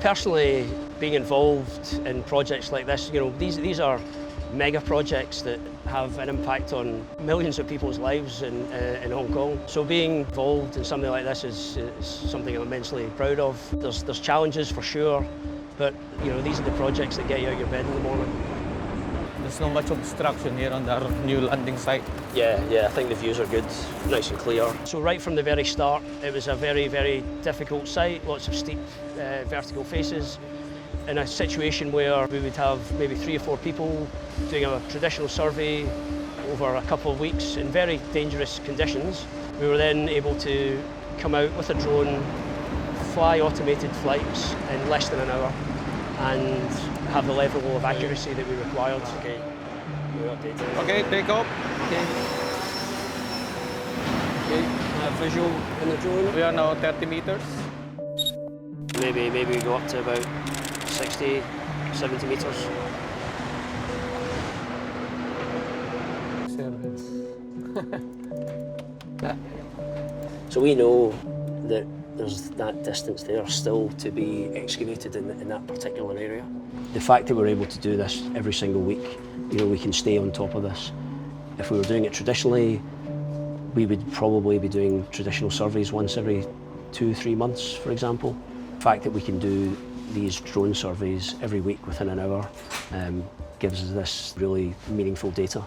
Personally, being involved in projects like this, these are mega projects that have an impact on millions of people's lives in Hong Kong. So being involved in something like this is something I'm immensely proud of. There's challenges for sure, but these are the projects that get you out of your bed in the morning. There's not much obstruction here on our new landing site. Yeah, I think the views are good, nice and clear. So right from the very start, it was a very, very difficult site, lots of steep vertical faces. In a situation where we would have maybe 3 or 4 people doing a traditional survey over a couple of weeks in very dangerous conditions, we were then able to come out with a drone, fly automated flights in less than an hour, and have the level of accuracy that we required. Okay, we're updated. Okay, take off. Okay, visual in the drone. We are now 30 meters. Maybe we go up to about 60, 70 metres. So we know that there's that distance there still to be excavated in that particular area. The fact that we're able to do this every single week, we can stay on top of this. If we were doing it traditionally, we would probably be doing traditional surveys once every 2-3 months, for example. The fact that we can do these drone surveys every week within an hour gives us this really meaningful data.